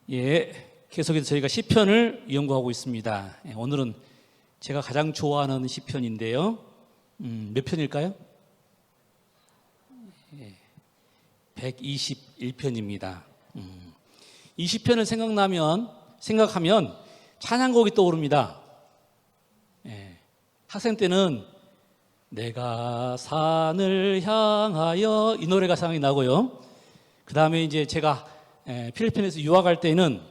계속해서 저희가 시편을 연구하고 있습니다. 오늘은 제가 가장 좋아하는 시편인데요. 몇 편일까요? 121편입니다. 이 시편을 생각하면 찬양곡이 떠오릅니다. 학생 때는 내가 산을 향하여 이 노래가 생각이 나고요. 그 다음에 이제 제가 필리핀에서 유학할 때는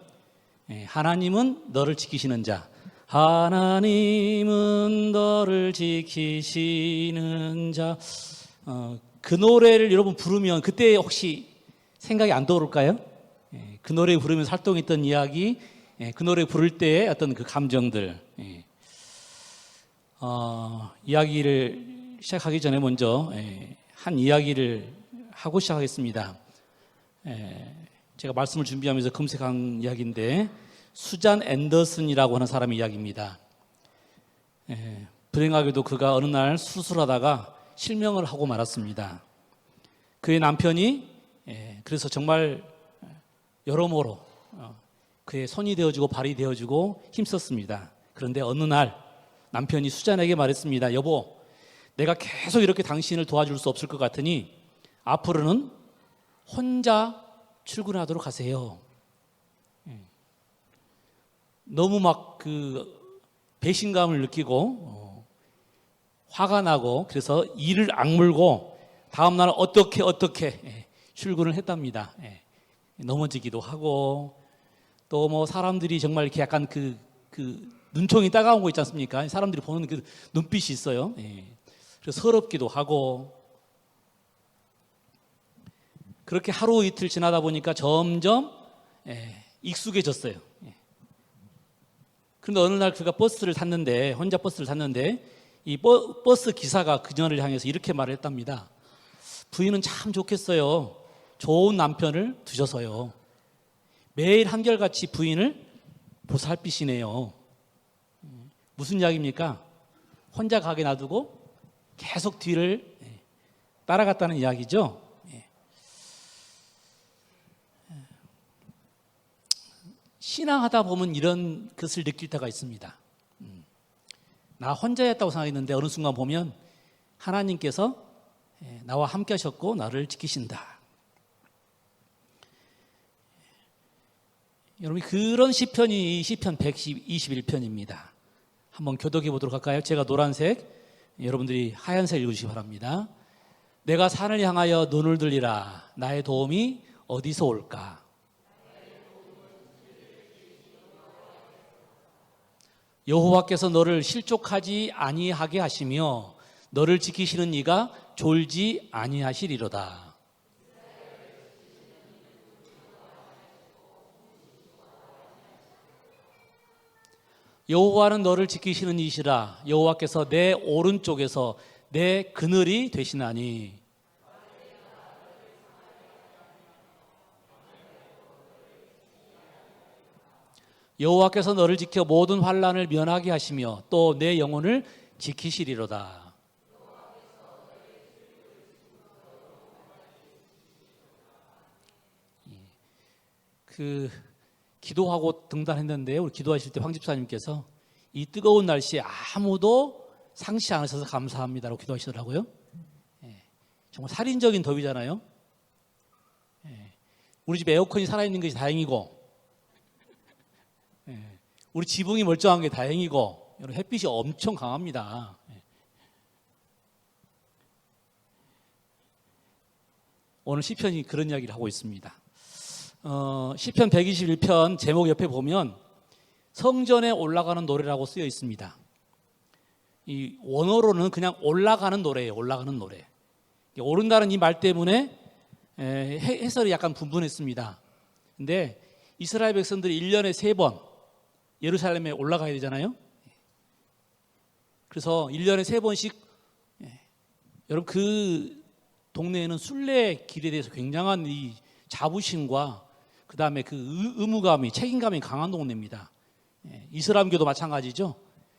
하나님은 너를 지키시는 자, 하나님은 너를 지키시는 자, 그 노래를 여러분 부르면 그때 혹시 생각이 안 떠오를까요? 그 노래 부르면서 활동했던 이야기, 그 노래 부를 때의 어떤 그 감정들. 이야기를 시작하기 전에 먼저 한 이야기를 하고 시작하겠습니다. 제가 말씀을 준비하면서 검색한 이야기인데 수잔 앤더슨이라고 하는 사람의 이야기입니다. 불행하게도 그가 어느 날 수술하다가 실명을 하고 말았습니다. 그의 남편이 그래서 정말 여러모로 그의 손이 되어주고 발이 되어주고 힘썼습니다. 그런데 어느 날 남편이 수잔에게 말했습니다. 여보, 내가 계속 이렇게 당신을 도와줄 수 없을 것 같으니 앞으로는 혼자 출근하도록 하세요. 너무 막 그 배신감을 느끼고 화가 나고 그래서 이를 악물고 다음날 어떻게 출근을 했답니다. 넘어지기도 하고 또 뭐 사람들이 정말 이렇게 약간 그 눈총이 따가운 거 있지 않습니까? 사람들이 보는 그 눈빛이 있어요. 그래서 서럽기도 하고 그렇게 하루 이틀 지나다 보니까 점점 익숙해졌어요. 그런데 어느 날 그가 혼자 버스를 탔는데 이 버스 기사가 그녀를 향해서 이렇게 말을 했답니다. 부인은 참 좋겠어요. 좋은 남편을 두셔서요. 매일 한결같이 부인을 보살피시네요. 무슨 이야기입니까? 혼자 가게 놔두고 계속 뒤를 따라갔다는 이야기죠. 신앙하다 보면 이런 것을 느낄 때가 있습니다. 나 혼자였다고 생각했는데 어느 순간 보면 하나님께서 나와 함께 하셨고 나를 지키신다. 여러분 그런 시편이 시편 121편입니다. 한번 교독해 보도록 할까요? 제가 노란색, 여러분들이 하얀색 읽으시기 바랍니다. 내가 산을 향하여 눈을 들리라. 나의 도움이 어디서 올까? 여호와께서 너를 실족하지 아니하게 하시며 너를 지키시는 이가 졸지 아니하시리로다. 여호와는 너를 지키시는 이시라. 여호와께서 내 오른쪽에서 내 그늘이 되시나니. 여호와께서 너를 지켜 모든 환난을 면하게 하시며 또 내 영혼을 지키시리로다. 기도하고 등단했는데요. 우리 기도하실 때 황 집사님께서 이 뜨거운 날씨에 아무도 상시 안 하셔서 감사합니다라고 기도하시더라고요. 정말 살인적인 더위잖아요. 우리 집 에어컨이 살아있는 것이 다행이고 우리 지붕이 멀쩡한 게 다행이고 햇빛이 엄청 강합니다. 오늘 시편이 그런 이야기를 하고 있습니다. 시편 121편 제목 옆에 보면 성전에 올라가는 노래라고 쓰여 있습니다. 이 원어로는 그냥 올라가는 노래예요. 올라가는 노래. 오른다는 이 말 때문에 해설이 약간 분분했습니다. 근데 이스라엘 백성들이 1년에 3번 예루살렘에 올라가야 되잖아요. 그래서 1년에 3번씩 여러분 그 동네에는 순례 길에 대해서 굉장한 이 자부심과 그 다음에 그 의무감이 책임감이 강한 동네입니다. 이슬람교도 마찬가지죠.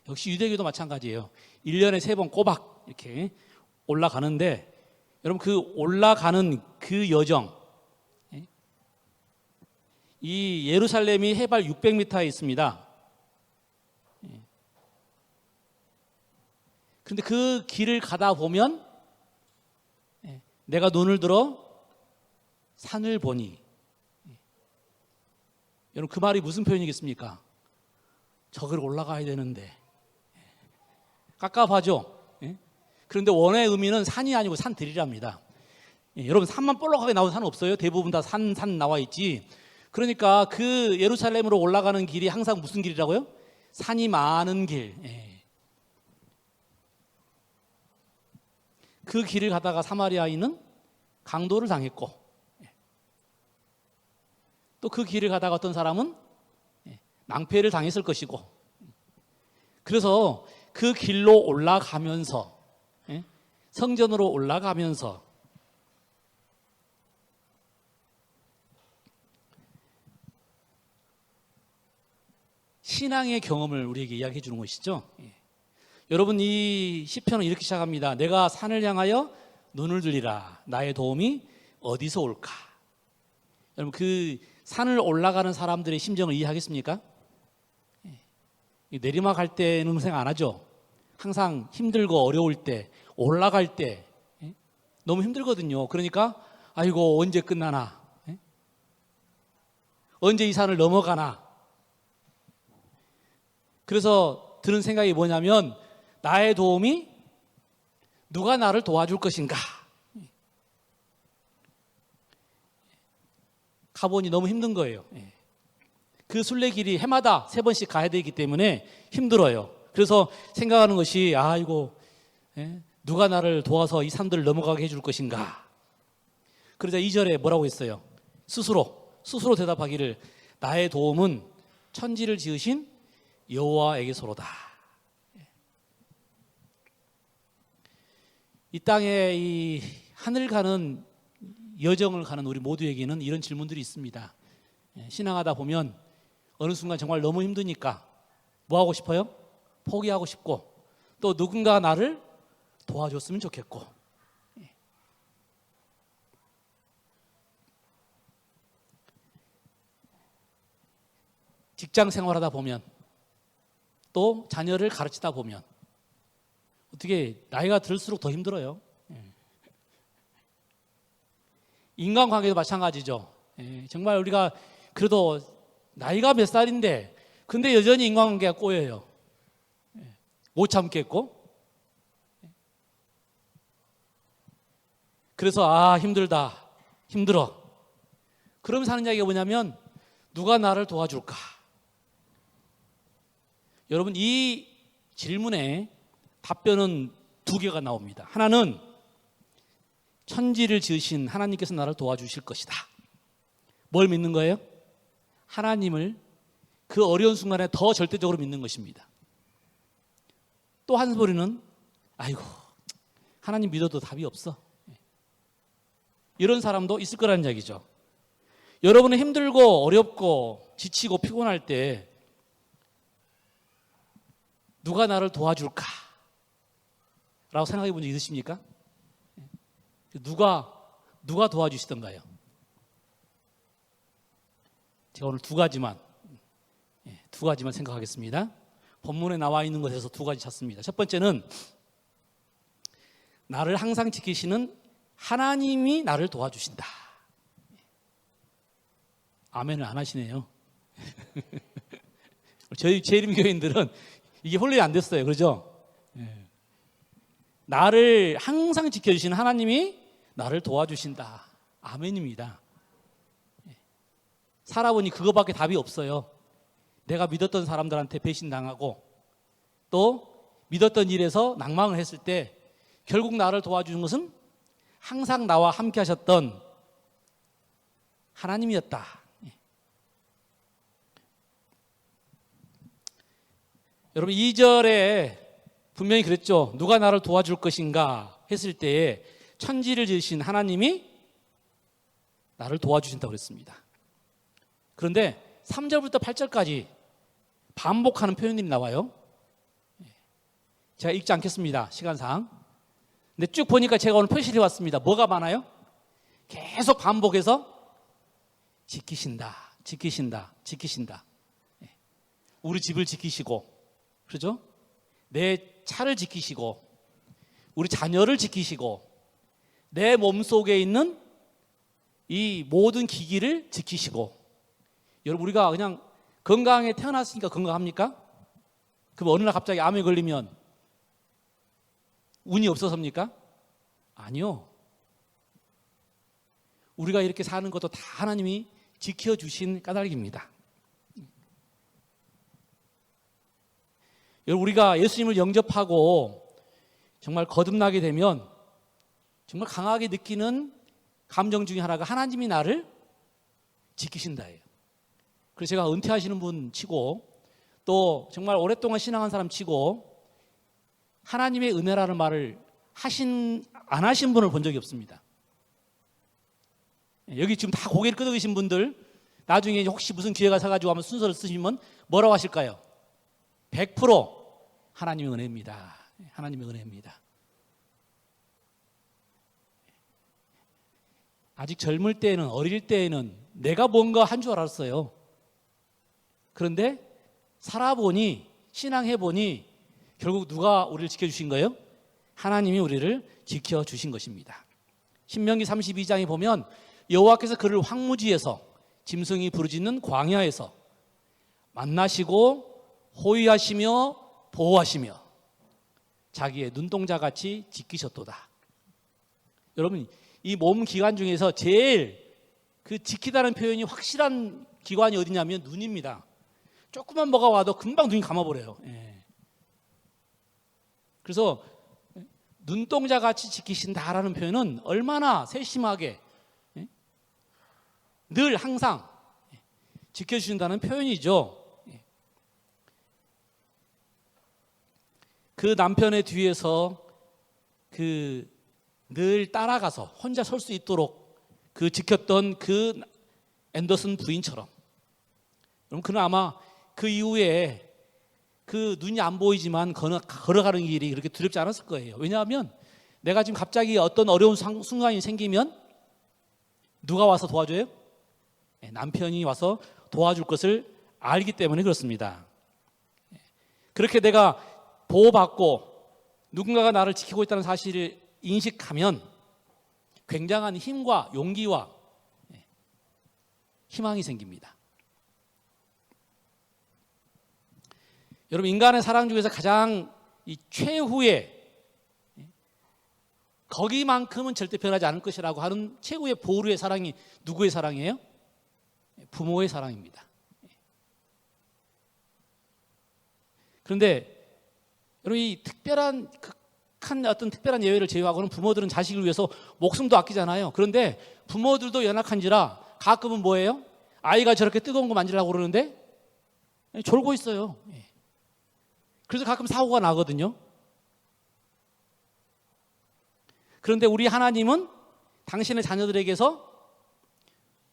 역시 유대교도 마찬가지예요. 1년에 3번 꼬박 이렇게 올라가는데 여러분 그 올라가는 그 여정 이 예루살렘이 해발 600m에 있습니다. 그런데 그 길을 가다 보면 내가 눈을 들어 산을 보니, 여러분 그 말이 무슨 표현이겠습니까? 저기로 올라가야 되는데 깝깝하죠. 그런데 원어의 의미는 산이 아니고 산들이랍니다. 여러분 산만 볼록하게 나온 산은 없어요. 대부분 다 산 나와 있지. 그러니까 그 예루살렘으로 올라가는 길이 항상 무슨 길이라고요? 산이 많은 길. 그 길을 가다가 사마리아인은 강도를 당했고, 또 그 길을 가다가 어떤 사람은 낭패를 당했을 것이고, 그래서 그 길로 올라가면서, 성전으로 올라가면서 신앙의 경험을 우리에게 이야기해 주는 것이죠. 여러분 이 시편은 이렇게 시작합니다. 내가 산을 향하여 눈을 들리라. 나의 도움이 어디서 올까? 여러분 그 산을 올라가는 사람들의 심정을 이해하겠습니까? 내리막 할 때는 생각 안 하죠. 항상 힘들고 어려울 때, 올라갈 때 너무 힘들거든요. 그러니까 아이고 언제 끝나나, 언제 이 산을 넘어가나. 그래서 드는 생각이 뭐냐면 나의 도움이 누가 나를 도와줄 것인가. 가보니 너무 힘든 거예요. 그 순례길이 해마다 3번씩 가야 되기 때문에 힘들어요. 그래서 생각하는 것이 아이고 누가 나를 도와서 이 산들을 넘어가게 해줄 것인가. 그러자 2절에 뭐라고 했어요? 스스로 대답하기를 나의 도움은 천지를 지으신 여호와에게서로다. 이 땅에 이 하늘 가는 여정을 가는 우리 모두에게는 이런 질문들이 있습니다. 신앙하다 보면 어느 순간 정말 너무 힘드니까 뭐 하고 싶어요? 포기하고 싶고, 또 누군가 나를 도와줬으면 좋겠고, 직장 생활하다 보면, 또 자녀를 가르치다 보면 어떻게 나이가 들수록 더 힘들어요. 인간관계도 마찬가지죠. 정말 우리가 그래도 나이가 몇 살인데 근데 여전히 인간관계가 꼬여요. 못 참겠고. 그래서 힘들다, 힘들어. 그러면서 하는 이야기가 뭐냐면 누가 나를 도와줄까? 여러분 이 질문에 답변은 2개가 나옵니다. 하나는 천지를 지으신 하나님께서 나를 도와주실 것이다. 뭘 믿는 거예요? 하나님을 그 어려운 순간에 더 절대적으로 믿는 것입니다. 또 한 소리는 아이고 하나님 믿어도 답이 없어. 이런 사람도 있을 거라는 이야기죠. 여러분은 힘들고 어렵고 지치고 피곤할 때 누가 나를 도와줄까? 라고 생각해 본 적 있으십니까? 누가 도와주시던가요? 제가 오늘 두 가지만 생각하겠습니다. 본문에 나와 있는 것에서 2가지 찾습니다. 첫 번째는 나를 항상 지키시는 하나님이 나를 도와주신다. 아멘을 안 하시네요. 저희 재림교인들은 이게 혼란이 안 됐어요. 그렇죠? 나를 항상 지켜주시는 하나님이 나를 도와주신다. 아멘입니다. 살아보니 그거밖에 답이 없어요. 내가 믿었던 사람들한테 배신당하고 또 믿었던 일에서 낭망을 했을 때 결국 나를 도와주는 것은 항상 나와 함께 하셨던 하나님이었다. 여러분 2절에 분명히 그랬죠. 누가 나를 도와줄 것인가 했을 때에 천지를 지으신 하나님이 나를 도와주신다고 그랬습니다. 그런데 3절부터 8절까지 반복하는 표현들이 나와요. 제가 읽지 않겠습니다. 시간상. 근데 쭉 보니까 제가 오늘 표시를 해왔습니다. 뭐가 많아요? 계속 반복해서 지키신다, 지키신다. 예. 우리 집을 지키시고, 그렇죠? 내 차를 지키시고, 우리 자녀를 지키시고, 내 몸속에 있는 이 모든 기기를 지키시고. 여러분, 우리가 그냥 건강에 태어났으니까 건강합니까? 그럼 어느 날 갑자기 암에 걸리면 운이 없어서입니까? 아니요. 우리가 이렇게 사는 것도 다 하나님이 지켜주신 까닭입니다. 여러분, 우리가 예수님을 영접하고 정말 거듭나게 되면 정말 강하게 느끼는 감정 중에 하나가 하나님이 나를 지키신다예요. 그래서 제가 은퇴하시는 분 치고 또 정말 오랫동안 신앙한 사람 치고 하나님의 은혜라는 말을 안 하신 분을 본 적이 없습니다. 여기 지금 다 고개를 끄덕이신 분들 나중에 혹시 무슨 기회가 사가지고 한번 순서를 쓰시면 뭐라고 하실까요? 100% 하나님의 은혜입니다. 하나님의 은혜입니다. 아직 젊을 때에는, 어릴 때에는 내가 뭔가 한 줄 알았어요. 그런데 살아보니, 신앙해보니 결국 누가 우리를 지켜주신 거예요? 하나님이 우리를 지켜주신 것입니다. 신명기 32장에 보면 여호와께서 그를 황무지에서 짐승이 부르짖는 광야에서 만나시고 호위하시며 보호하시며 자기의 눈동자같이 지키셨도다. 여러분, 이 몸 기관 중에서 제일 그 지키다는 표현이 확실한 기관이 어디냐면 눈입니다. 조금만 뭐가 와도 금방 눈이 감아버려요. 예. 그래서 눈동자같이 지키신다라는 표현은 얼마나 세심하게 늘 항상 지켜주신다는 표현이죠. 그 남편의 뒤에서 늘 따라가서 혼자 설 수 있도록 지켰던 그 앤더슨 부인처럼, 그럼 그는 아마 그 이후에 그 눈이 안 보이지만 걸어가는 길이 그렇게 두렵지 않았을 거예요. 왜냐하면 내가 지금 갑자기 어떤 어려운 순간이 생기면 누가 와서 도와줘요? 남편이 와서 도와줄 것을 알기 때문에 그렇습니다. 그렇게 내가 보호받고 누군가가 나를 지키고 있다는 사실을 인식하면 굉장한 힘과 용기와 희망이 생깁니다. 여러분, 인간의 사랑 중에서 가장 최후의, 거기만큼은 절대 변하지 않을 것이라고 하는 최후의 보루의 사랑이 누구의 사랑이에요? 부모의 사랑입니다. 그런데 여러분, 이 극한 어떤 특별한 예외를 제외하고는 부모들은 자식을 위해서 목숨도 아끼잖아요. 그런데 부모들도 연약한지라 가끔은 뭐예요? 아이가 저렇게 뜨거운 거 만지려고 그러는데 졸고 있어요. 그래서 가끔 사고가 나거든요. 그런데 우리 하나님은 당신의 자녀들에게서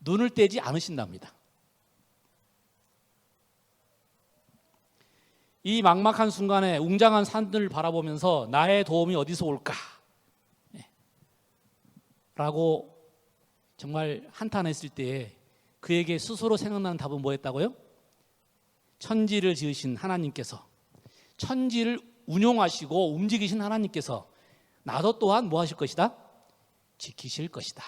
눈을 떼지 않으신답니다. 이 막막한 순간에 웅장한 산들을 바라보면서 나의 도움이 어디서 올까? 라고 정말 한탄했을 때에 그에게 스스로 생각나는 답은 뭐였다고요? 천지를 지으신 하나님께서, 천지를 운용하시고 움직이신 하나님께서 나도 또한 뭐 하실 것이다? 지키실 것이다.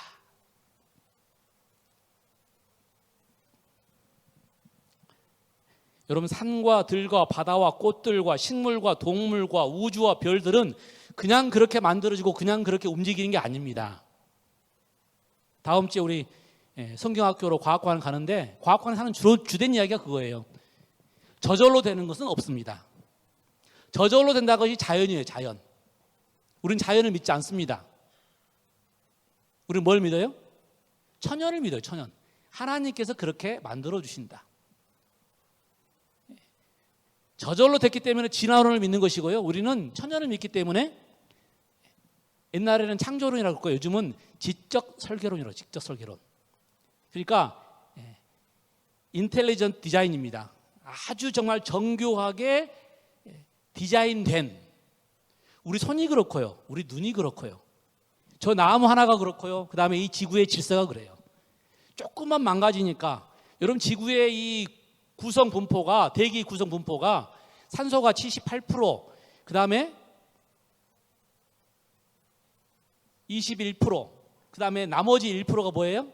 여러분, 산과 들과 바다와 꽃들과 식물과 동물과 우주와 별들은 그냥 그렇게 만들어지고 그냥 그렇게 움직이는 게 아닙니다. 다음 주에 우리 성경학교로 과학관 가는데 과학관에 사는 주된 이야기가 그거예요. 저절로 되는 것은 없습니다. 저절로 된다는 것이 자연이에요. 자연. 우리는 자연을 믿지 않습니다. 우리는 뭘 믿어요? 천연을 믿어요. 천연. 하나님께서 그렇게 만들어 주신다. 저절로 됐기 때문에 진화론을 믿는 것이고요. 우리는 천연을 믿기 때문에, 옛날에는 창조론이라고 했고요. 요즘은 지적 설계론이라고, 지적 설계론. 그러니까 인텔리전트 디자인입니다. 아주 정말 정교하게 디자인된, 우리 손이 그렇고요. 우리 눈이 그렇고요. 저 나무 하나가 그렇고요. 그 다음에 이 지구의 질서가 그래요. 조금만 망가지니까 여러분 지구의 이 구성 분포가, 대기 구성 분포가 산소가 78%, 그 다음에 21%, 그 다음에 나머지 1%가 뭐예요?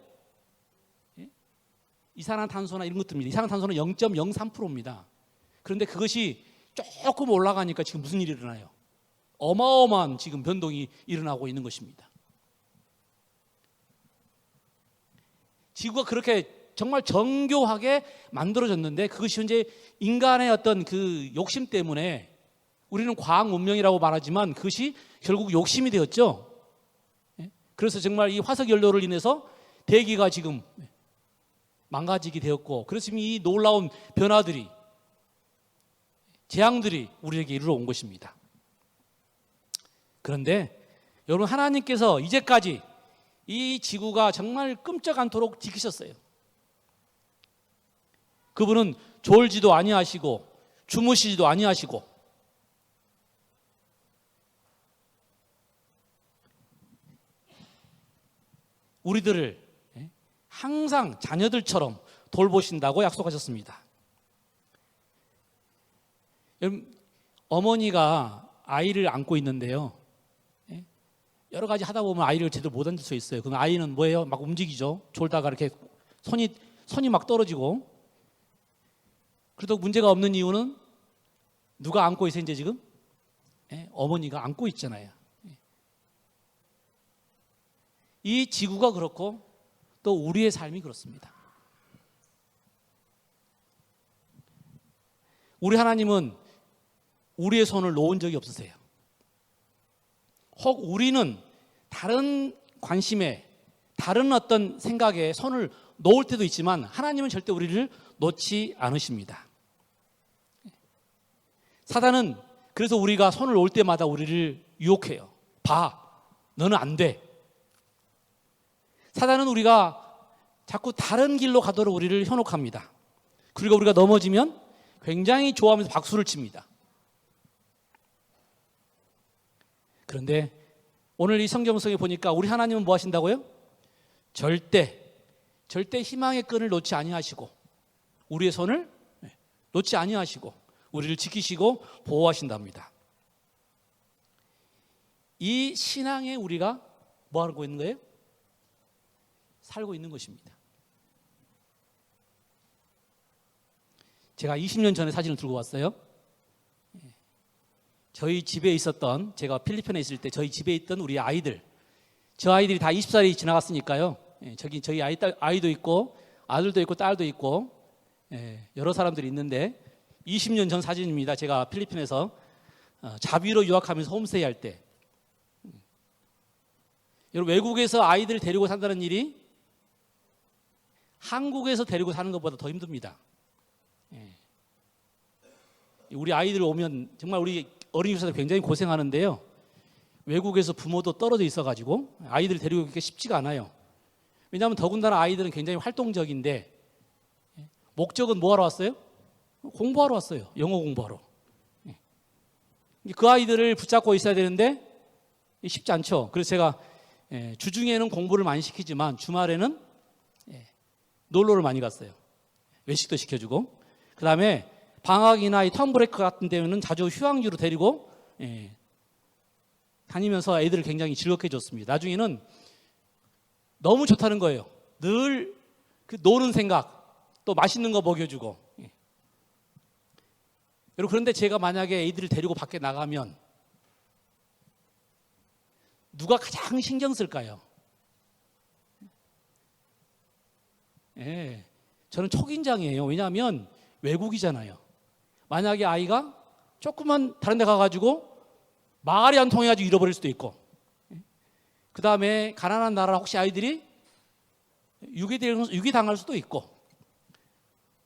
이산화탄소나 이런 것들입니다. 이산화탄소는 0.03%입니다. 그런데 그것이 조금 올라가니까 지금 무슨 일이 일어나요? 어마어마한 지금 변동이 일어나고 있는 것입니다. 지구가 그렇게 정말 정교하게 만들어졌는데 그것이 현재 인간의 어떤 그 욕심 때문에 우리는 과학 문명이라고 말하지만 그것이 결국 욕심이 되었죠. 그래서 정말 이 화석 연료를 인해서 대기가 지금 망가지게 되었고, 그래서 지금 이 놀라운 변화들이, 재앙들이 우리에게 이르러 온 것입니다. 그런데 여러분, 하나님께서 이제까지 이 지구가 정말 끔찍 않도록 지키셨어요. 그분은 졸지도 아니하시고 주무시지도 아니하시고 우리들을 항상 자녀들처럼 돌보신다고 약속하셨습니다. 여러분, 어머니가 아이를 안고 있는데요, 여러 가지 하다 보면 아이를 제대로 못 앉을 수 있어요. 그럼 아이는 뭐예요? 막 움직이죠. 졸다가 이렇게 손이 막 떨어지고. 그래도 문제가 없는 이유는 누가 안고 있어요, 이제 지금? 어머니가 안고 있잖아요. 이 지구가 그렇고 또 우리의 삶이 그렇습니다. 우리 하나님은 우리의 손을 놓은 적이 없으세요. 혹 우리는 다른 관심에, 다른 어떤 생각에 손을 놓을 때도 있지만 하나님은 절대 우리를 놓지 않으십니다. 사단은 그래서 우리가 손을 놓을 때마다 우리를 유혹해요. 봐, 너는 안 돼. 사단은 우리가 자꾸 다른 길로 가도록 우리를 현혹합니다. 그리고 우리가 넘어지면 굉장히 좋아하면서 박수를 칩니다. 그런데 오늘 이 성경성에 보니까 우리 하나님은 뭐 하신다고요? 절대 희망의 끈을 놓지 아니하시고 우리의 손을 놓지 아니하시고 우리를 지키시고 보호하신답니다. 이 신앙에 우리가 뭐 하고 있는 거예요? 살고 있는 것입니다. 제가 20년 전에 사진을 들고 왔어요. 저희 집에 있었던, 제가 필리핀에 있을 때 저희 집에 있던 우리 아이들, 저 아이들이 다 20살이 지나갔으니까요. 저희 아이도 있고 아들도 있고 딸도 있고 여러 사람들이 있는데 20년 전 사진입니다. 제가 필리핀에서 자비로 유학하면서 홈스테이 할 때. 여러분, 외국에서 아이들을 데리고 산다는 일이 한국에서 데리고 사는 것보다 더 힘듭니다. 우리 아이들 오면 정말 우리 어린이 교사들 굉장히 고생하는데요. 외국에서 부모도 떨어져 있어가지고 아이들 데리고 오기가 쉽지가 않아요. 왜냐하면 더군다나 아이들은 굉장히 활동적인데 목적은 뭐 하러 왔어요? 공부하러 왔어요. 영어 공부하러. 그 아이들을 붙잡고 있어야 되는데 쉽지 않죠. 그래서 제가 주중에는 공부를 많이 시키지만 주말에는 놀러를 많이 갔어요. 외식도 시켜주고. 그 다음에 방학이나 이 텀브레이크 같은 데는 자주 휴양지로 데리고 다니면서 애들을 굉장히 즐겁게 해줬습니다. 나중에는 너무 좋다는 거예요. 늘 그 노는 생각, 또 맛있는 거 먹여주고. 여러분, 그런데 제가 만약에 애들을 데리고 밖에 나가면 누가 가장 신경 쓸까요? 저는 초긴장이에요. 왜냐하면 외국이잖아요. 만약에 아이가 조금만 다른 데 가가지고 말이 안 통해가지고 잃어버릴 수도 있고, 그 다음에 가난한 나라 혹시 아이들이 유기당할 수도 있고,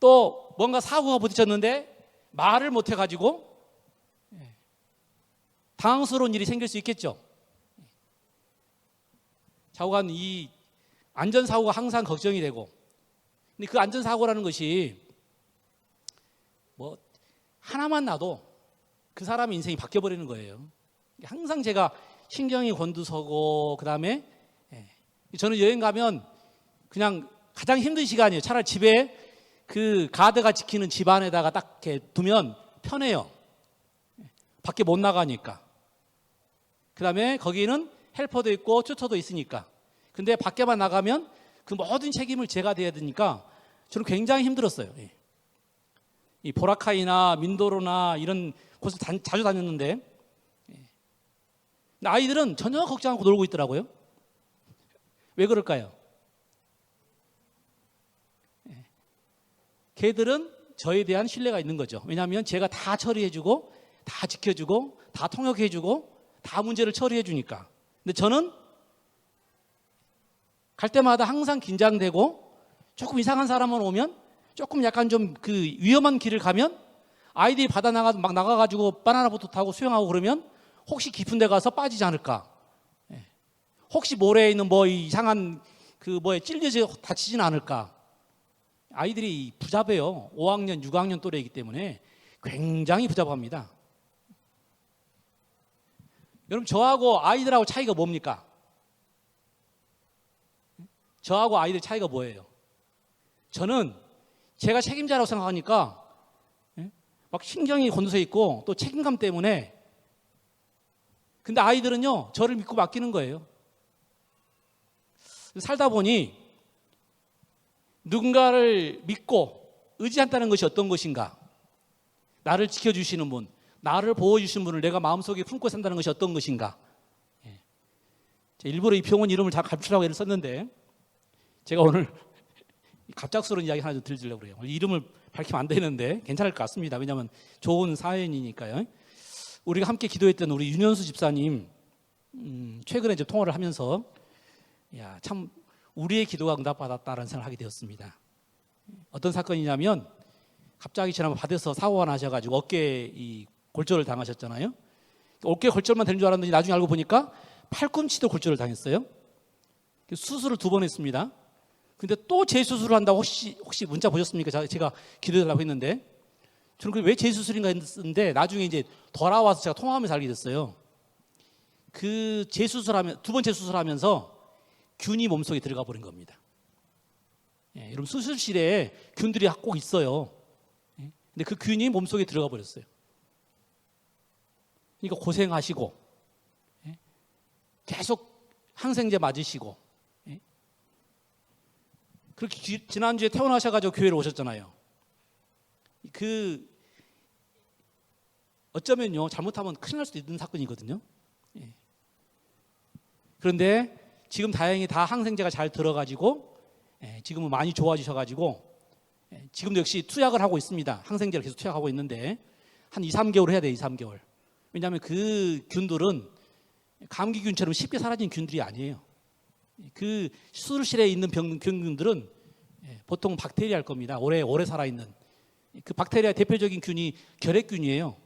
또 뭔가 사고가 부딪혔는데 말을 못 해가지고 당황스러운 일이 생길 수 있겠죠. 좌우간 이 안전사고가 항상 걱정이 되고, 근데 그 안전사고라는 것이 뭐 하나만 나도 그 사람의 인생이 바뀌어버리는 거예요. 항상 제가 신경이 곤두서고, 그 다음에 저는 여행 가면 그냥 가장 힘든 시간이에요. 차라리 집에 그 가드가 지키는 집 안에다가 딱 이렇게 두면 편해요. 밖에 못 나가니까. 그 다음에 거기는 헬퍼도 있고 튜터도 있으니까. 근데 밖에만 나가면 그 모든 책임을 제가 져야 되니까 저는 굉장히 힘들었어요. 이 보라카이나 민도로나 이런 곳을 자주 다녔는데 아이들은 전혀 걱정 않고 놀고 있더라고요. 왜 그럴까요? 걔들은 저에 대한 신뢰가 있는 거죠. 왜냐하면 제가 다 처리해주고 다 지켜주고 다 통역해주고 다 문제를 처리해주니까. 근데 저는 갈 때마다 항상 긴장되고 조금 이상한 사람만 오면 조금 약간 좀 그 위험한 길을 가면 아이들이 바다 막 나가가지고 바나나보트 타고 수영하고 그러면 혹시 깊은 데 가서 빠지지 않을까. 혹시 모래에 있는 뭐 이상한 그 뭐에 찔려서 다치진 않을까. 아이들이 부잡해요. 5학년, 6학년 또래이기 때문에 굉장히 부잡합니다. 여러분 저하고 아이들하고 차이가 뭡니까? 저하고 아이들 차이가 뭐예요? 저는 제가 책임자라고 생각하니까 막 신경이 곤두서 있고 또 책임감 때문에. 근데 아이들은요 저를 믿고 맡기는 거예요. 살다 보니 누군가를 믿고 의지한다는 것이 어떤 것인가, 나를 지켜주시는 분, 나를 보호해주시는 분을 내가 마음속에 품고 산다는 것이 어떤 것인가. 일부러 이 병원 이름을 잘 감추라고 애를 썼는데 제가 오늘 갑작스러운 이야기 하나 좀 들려고 그래요. 이름을 밝히면 안 되는데 괜찮을 것 같습니다. 왜냐하면 좋은 사연이니까요. 우리가 함께 기도했던 우리 윤현수 집사님 최근에 이제 통화를 하면서 야, 참 우리의 기도가 응답받았다라는 생각을 하게 되었습니다. 어떤 사건이냐면 갑자기 지난번 바다에서 사고가 나셔가지고 어깨에 이 골절을 당하셨잖아요. 어깨 골절만 되는 줄 알았는데 나중에 알고 보니까 팔꿈치도 골절을 당했어요. 수술을 2번 했습니다. 근데 또 재수술을 한다고 혹시 문자 보셨습니까? 제가 기도해달라고 했는데 저는 왜 재수술인가 했는데 나중에 이제 돌아와서 제가 통화하면서 알게 됐어요. 그 재수술하면 2번 재수술하면서 균이 몸속에 들어가 버린 겁니다. 여러분 수술실에 균들이 꼭 있어요. 근데 그 균이 몸속에 들어가 버렸어요. 그러니까 고생하시고 계속 항생제 맞으시고 그렇게 지난주에 퇴원하셔가지고 교회를 오셨잖아요. 어쩌면요 잘못하면 큰일 날 수도 있는 사건이거든요. 그런데 지금 다행히 다 항생제가 잘 들어가지고 지금은 많이 좋아지셔가지고 지금도 역시 투약을 하고 있습니다. 항생제를 계속 투약하고 있는데 한 2, 3개월 해야 돼요. 2, 3개월. 왜냐하면 그 균들은 감기균처럼 쉽게 사라지는 균들이 아니에요. 그 수술실에 있는 병균들은 보통 박테리아일 겁니다. 오래 살아있는. 그 박테리아 대표적인 균이 결핵균이에요.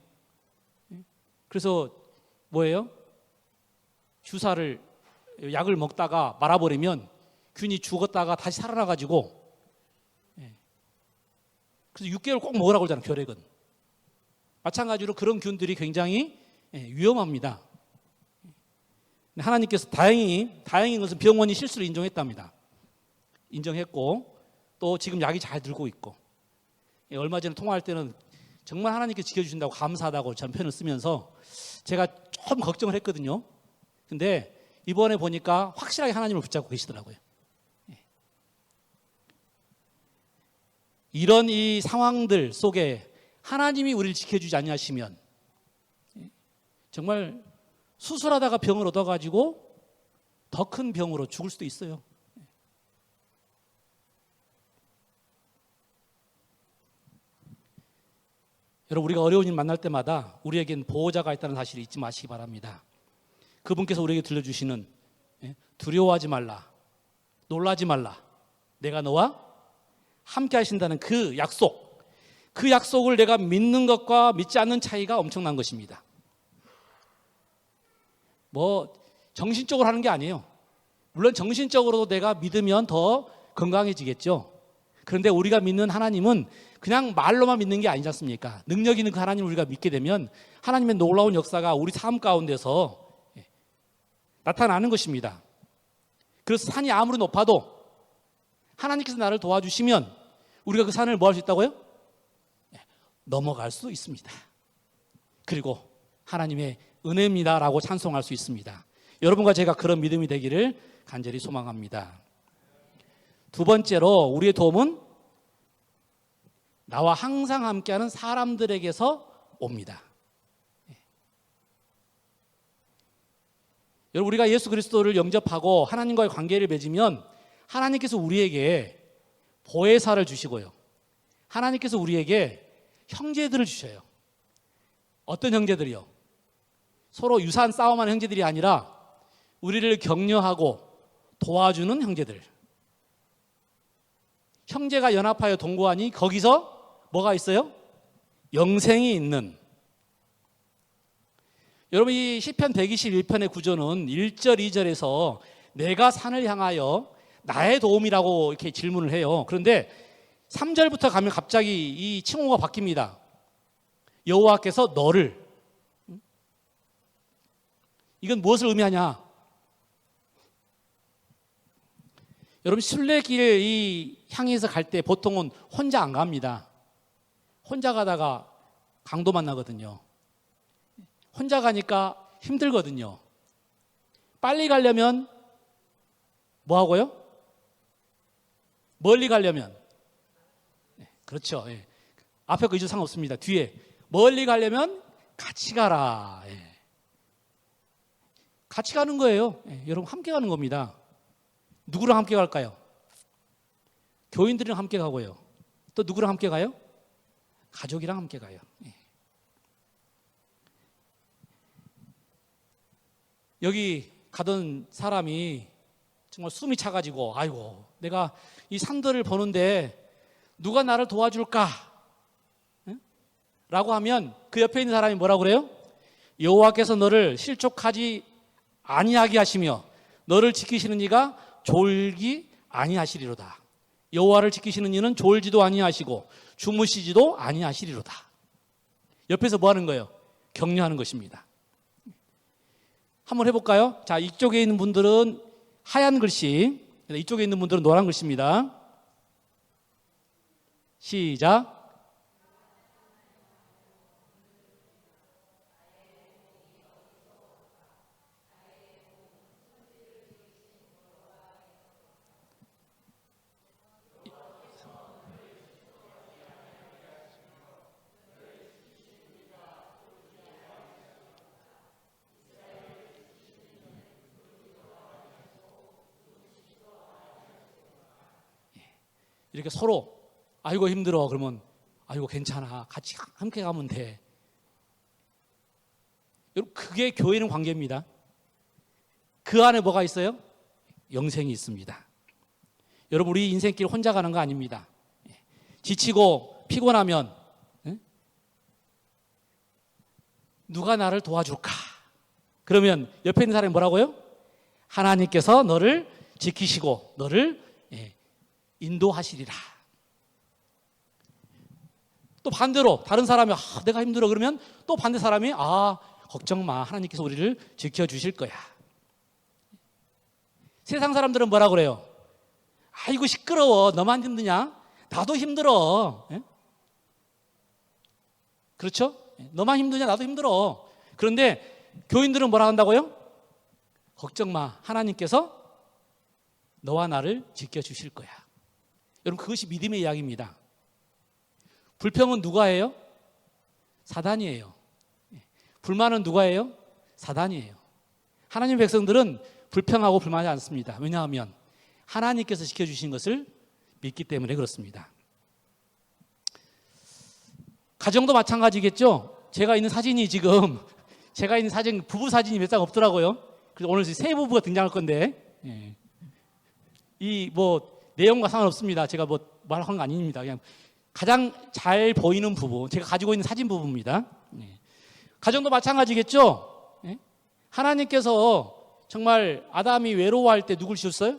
그래서 뭐예요? 약을 먹다가 말아버리면 균이 죽었다가 다시 살아나가지고 그래서 6개월 꼭 먹으라고 그러잖아요. 결핵은. 마찬가지로 그런 균들이 굉장히 위험합니다. 하나님께서 다행인 것은 병원이 실수를 인정했답니다. 인정했고 또 지금 약이 잘 들고 있고 얼마 전에 통화할 때는 정말 하나님께 지켜주신다고 감사하다고 저는 표현을 쓰면서 제가 좀 걱정을 했거든요. 근데 이번에 보니까 확실하게 하나님을 붙잡고 계시더라고요. 이런 이 상황들 속에 하나님이 우리를 지켜주지 않으시면 정말 수술하다가 병을 얻어가지고 더 큰 병으로 죽을 수도 있어요. 여러분 우리가 어려운 일 만날 때마다 우리에겐 보호자가 있다는 사실을 잊지 마시기 바랍니다. 그분께서 우리에게 들려주시는 두려워하지 말라, 놀라지 말라, 내가 너와 함께 하신다는 그 약속을 내가 믿는 것과 믿지 않는 차이가 엄청난 것입니다. 뭐 정신적으로 하는 게 아니에요. 물론 정신적으로도 내가 믿으면 더 건강해지겠죠. 그런데 우리가 믿는 하나님은 그냥 말로만 믿는 게 아니지 않습니까? 능력 있는 그 하나님을 우리가 믿게 되면 하나님의 놀라운 역사가 우리 삶 가운데서 나타나는 것입니다. 그래서 산이 아무리 높아도 하나님께서 나를 도와주시면 우리가 그 산을 뭐 할 수 있다고요? 넘어갈 수 있습니다. 그리고 하나님의 은혜입니다라고 찬송할 수 있습니다. 여러분과 제가 그런 믿음이 되기를 간절히 소망합니다. 두 번째로 우리의 도움은 나와 항상 함께하는 사람들에게서 옵니다. 여러분, 우리가 예수 그리스도를 영접하고 하나님과의 관계를 맺으면 하나님께서 우리에게 보혜사를 주시고요, 하나님께서 우리에게 형제들을 주셔요. 어떤 형제들이요? 서로 유사한 싸움하는 형제들이 아니라 우리를 격려하고 도와주는 형제들. 형제가 연합하여 동거하니 거기서 뭐가 있어요? 영생이 있는. 여러분, 이 시편 121편의 구조는 1절, 2절에서 내가 산을 향하여 나의 도움이라고 이렇게 질문을 해요. 그런데 3절부터 가면 갑자기 이 칭호가 바뀝니다. 여호와께서 너를. 이건 무엇을 의미하냐? 여러분, 순례길 이 향해서 갈 때 보통은 혼자 안 갑니다. 혼자 가다가 강도 만나거든요. 혼자 가니까 힘들거든요. 빨리 가려면 뭐 하고요? 멀리 가려면, 그렇죠. 앞에 거 잊어 상관없습니다. 뒤에 멀리 가려면 같이 가라. 같이 가는 거예요. 여러분, 함께 가는 겁니다. 누구랑 함께 갈까요? 교인들이랑 함께 가고요. 또 누구랑 함께 가요? 가족이랑 함께 가요. 여기 가던 사람이 정말 숨이 차가지고, 아이고, 내가 이 산들을 보는데 누가 나를 도와줄까? 라고 하면 그 옆에 있는 사람이 뭐라고 그래요? 여호와께서 너를 실족하지 아니하게 하시며 너를 지키시는 이가 졸기 아니하시리로다. 여호와를 지키시는 이는 졸지도 아니하시고 주무시지도 아니하시리로다. 옆에서 뭐 하는 거예요? 격려하는 것입니다. 한번 해볼까요? 자, 이쪽에 있는 분들은 하얀 글씨, 이쪽에 있는 분들은 노란 글씨입니다. 시작. 이렇게 서로 아이고 힘들어 그러면 아이고 괜찮아, 같이 함께 가면 돼. 여러분, 그게 교회는 관계입니다. 그 안에 뭐가 있어요? 영생이 있습니다. 여러분, 우리 인생길 혼자 가는 거 아닙니다. 지치고 피곤하면 누가 나를 도와줄까? 그러면 옆에 있는 사람이 뭐라고요? 하나님께서 너를 지키시고 너를 인도하시리라. 또 반대로 다른 사람이 내가 힘들어 그러면 또 반대 사람이 걱정 마, 하나님께서 우리를 지켜주실 거야. 세상 사람들은 뭐라 그래요? 아이고 시끄러워, 너만 힘드냐? 나도 힘들어. 그렇죠? 너만 힘드냐? 나도 힘들어. 그런데 교인들은 뭐라 한다고요? 걱정 마, 하나님께서 너와 나를 지켜주실 거야. 여러분, 그것이 믿음의 이야기입니다. 불평은 누가 해요? 사단이에요. 불만은 누가 해요? 사단이에요. 하나님의 백성들은 불평하고 불만하지 않습니다. 왜냐하면 하나님께서 지켜주신 것을 믿기 때문에 그렇습니다. 가정도 마찬가지겠죠? 제가 있는 사진이 지금 제가 있는 사진, 부부 사진이 몇 장 없더라고요. 그래서 오늘 새 부부가 등장할 건데 이 내용과 상관없습니다. 제가 말한 거 아닙니다. 그냥 가장 잘 보이는 부부, 제가 가지고 있는 사진 부부입니다. 가정도 마찬가지겠죠? 하나님께서 정말 아담이 외로워할 때 누굴 주셨어요?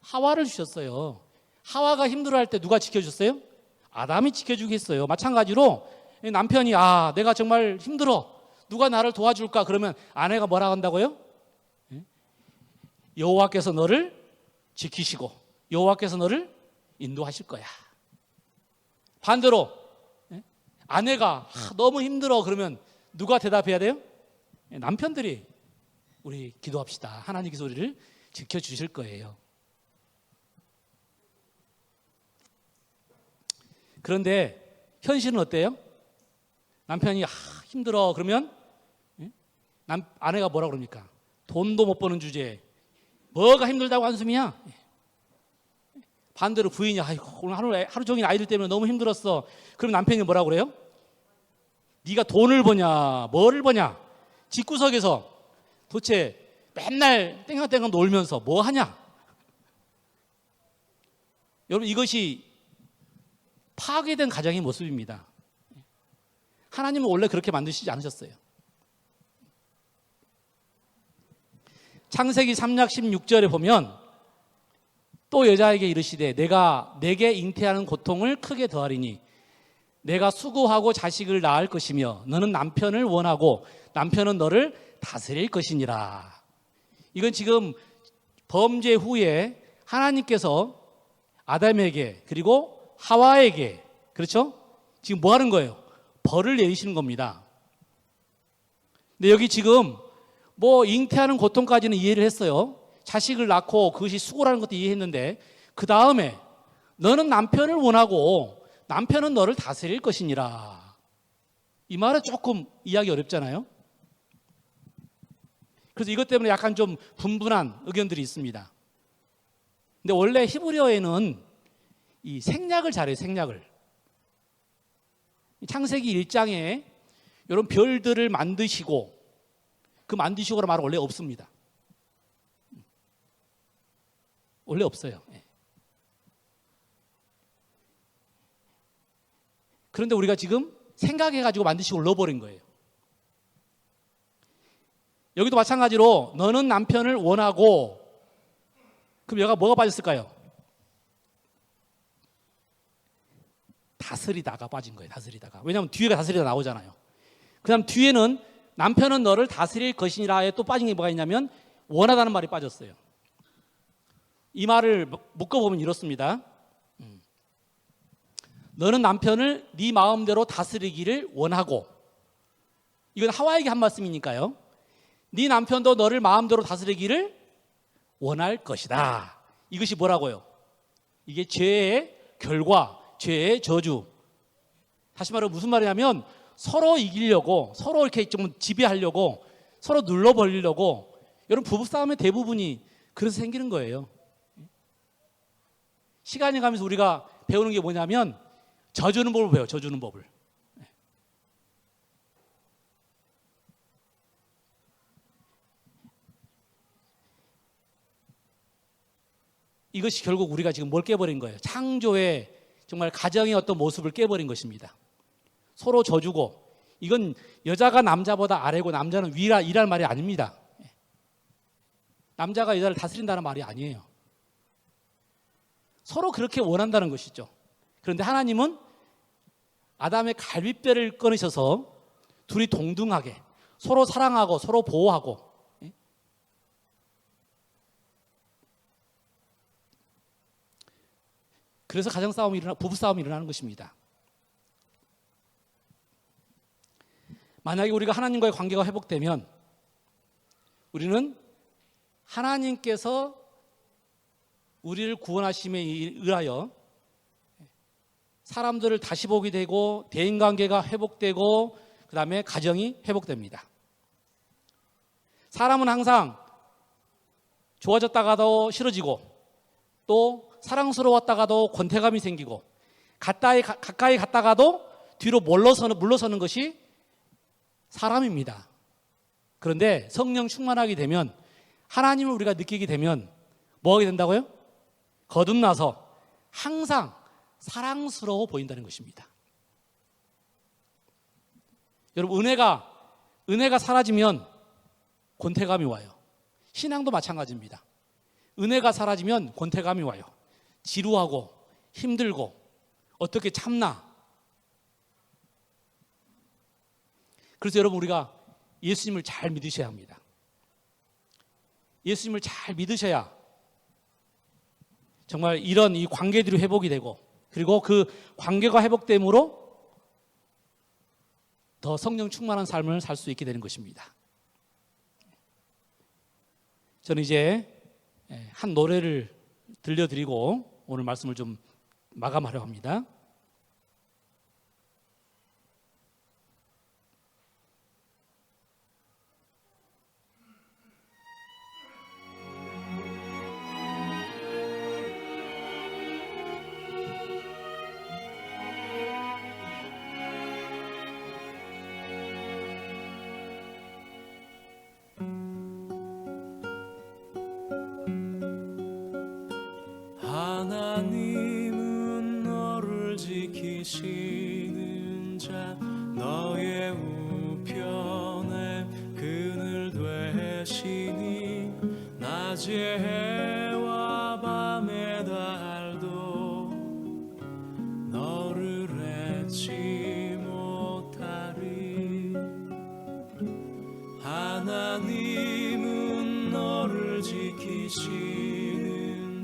하와를 주셨어요. 하와가 힘들어할 때 누가 지켜줬어요? 아담이 지켜주겠어요. 마찬가지로 남편이 내가 정말 힘들어, 누가 나를 도와줄까? 그러면 아내가 뭐라 한다고요? 여호와께서 너를 지키시고 여호와께서 너를 인도하실 거야. 반대로 아내가 너무 힘들어 그러면 누가 대답해야 돼요? 남편들이 우리 기도합시다. 하나님께서 우리를 지켜주실 거예요. 그런데 현실은 어때요? 남편이 힘들어 그러면 아내가 뭐라 그럽니까? 돈도 못 버는 주제에 뭐가 힘들다고 한숨이야? 반대로 부인이 오늘 하루 종일 아이들 때문에 너무 힘들었어. 그럼 남편이 뭐라 그래요? 네가 돈을 버냐 뭐를 버냐 집구석에서 도대체 맨날 땡강땡강 놀면서 뭐 하냐? 여러분 이것이 파괴된 가정의 모습입니다. 하나님은 원래 그렇게 만드시지 않으셨어요. 창세기 3장 16절에 보면 또 여자에게 이르시되 내가 내게 잉태하는 고통을 크게 더하리니 내가 수고하고 자식을 낳을 것이며 너는 남편을 원하고 남편은 너를 다스릴 것이니라. 이건 지금 범죄 후에 하나님께서 아담에게 그리고 하와에게 그렇죠? 지금 뭐 하는 거예요? 벌을 내리시는 겁니다. 근데 여기 지금 뭐 잉태하는 고통까지는 이해를 했어요. 자식을 낳고 그것이 수고라는 것도 이해했는데 그 다음에 너는 남편을 원하고 남편은 너를 다스릴 것이니라. 이 말은 조금 이해하기 어렵잖아요. 그래서 이것 때문에 약간 좀 분분한 의견들이 있습니다. 근데 원래 히브리어에는 이 생략을 잘해요. 생략을. 창세기 1장에 이런 별들을 만드시고 그 만드시고라는 말은 원래 없습니다. 원래 없어요. 그런데 우리가 지금 생각해가지고 만드시고 넣어버린 거예요. 여기도 마찬가지로 너는 남편을 원하고 그럼 여기가 뭐가 빠졌을까요? 다스리다가 빠진 거예요. 다스리다가. 왜냐하면 뒤에가 다스리다 나오잖아요. 그 다음 뒤에는 남편은 너를 다스릴 것이니라에 또 빠진 게 뭐가 있냐면 원하다는 말이 빠졌어요. 이 말을 묶어보면 이렇습니다. 너는 남편을 네 마음대로 다스리기를 원하고 이건 하와에게 한 말씀이니까요. 네 남편도 너를 마음대로 다스리기를 원할 것이다. 이것이 뭐라고요? 이게 죄의 결과, 죄의 저주. 다시 말해 무슨 말이냐면 서로 이기려고 서로 이렇게 좀 지배하려고 서로 눌러버리려고 여러분 부부싸움의 대부분이 그래서 생기는 거예요. 시간이 가면서 우리가 배우는 게 뭐냐면 져주는 법을 배워요. 져주는 법을. 이것이 결국 우리가 지금 뭘 깨버린 거예요. 창조의 정말 가정의 어떤 모습을 깨버린 것입니다. 서로 져주고 이건 여자가 남자보다 아래고 남자는 위라 이랄 말이 아닙니다. 남자가 여자를 다스린다는 말이 아니에요. 서로 그렇게 원한다는 것이죠. 그런데 하나님은 아담의 갈빗뼈를 끊으셔서 둘이 동등하게 서로 사랑하고 서로 보호하고 그래서 가정싸움이 부부싸움이 일어나는 것입니다. 만약에 우리가 하나님과의 관계가 회복되면 우리는 하나님께서 우리를 구원하심에 의하여 사람들을 다시 보게 되고 대인관계가 회복되고 그 다음에 가정이 회복됩니다. 사람은 항상 좋아졌다가도 싫어지고 또 사랑스러웠다가도 권태감이 생기고 가까이 갔다가도 뒤로 물러서는 것이 사람입니다. 그런데 성령 충만하게 되면 하나님을 우리가 느끼게 되면 뭐 하게 된다고요? 거듭나서 항상 사랑스러워 보인다는 것입니다. 여러분 은혜가 사라지면 권태감이 와요. 신앙도 마찬가지입니다. 은혜가 사라지면 권태감이 와요. 지루하고 힘들고 어떻게 참나. 그래서 여러분 우리가 예수님을 잘 믿으셔야 합니다. 예수님을 잘 믿으셔야 정말 이런 이 관계들이 회복이 되고 그리고 그 관계가 회복됨으로 더 성령 충만한 삶을 살 수 있게 되는 것입니다. 저는 이제 한 노래를 들려드리고 오늘 말씀을 좀 마감하려고 합니다. 하나님은 너를 지키시는 자, 너의 우편에 그늘 되시니 낮의 해와 밤의 달도 너를 잊지 못하리. 하나님은 너를 지키시는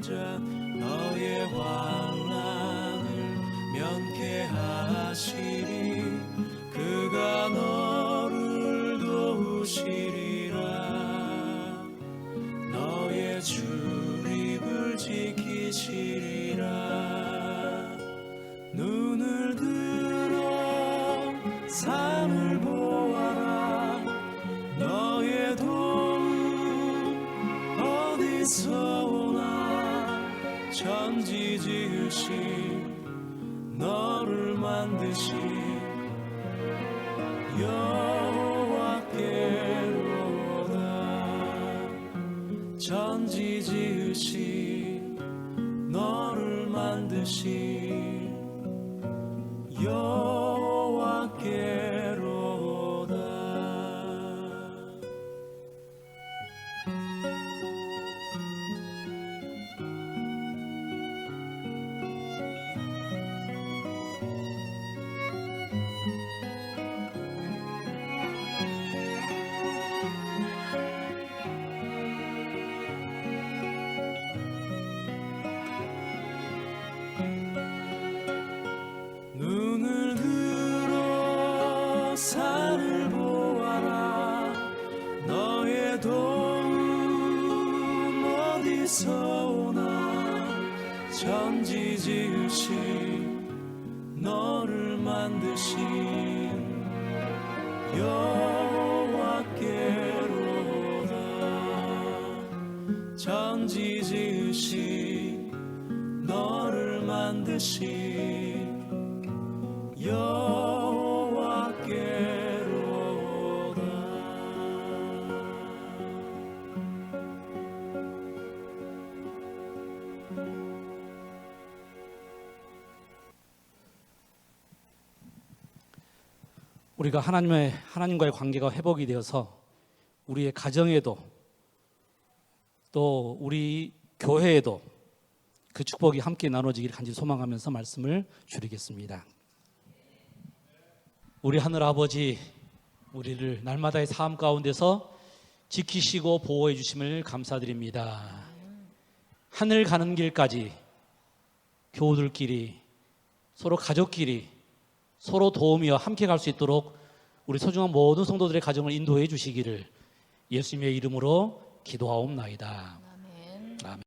자, 너의 환난을 면케하시리. 그가 너를 도우시리라. 너의 출입을 지키시리라. 눈을 들어 산을 보아라. 너의 도움 어디서 오나. 천지 지으신 너를 만드신 여호와께로다. 천지 지으신 너를 만드신 여호와께로다. 눈을 들어 산을 보아라. 너의 도움 어디서 오나. 천지 지으신 너를 만드신 여호와께로다. 천지 지으신 너를 만드신 여호와께로다. 우리가 하나님과의 관계가 회복이 되어서 우리의 가정에도 또 우리 교회에도 그 축복이 함께 나눠지기를 간절히 소망하면서 말씀을 줄이겠습니다. 우리 하늘 아버지, 우리를 날마다의 삶 가운데서 지키시고 보호해 주심을 감사드립니다. 하늘 가는 길까지 교우들끼리, 서로 가족끼리 서로 도우며 함께 갈 수 있도록 우리 소중한 모든 성도들의 가정을 인도해 주시기를 예수님의 이름으로 기도하옵나이다.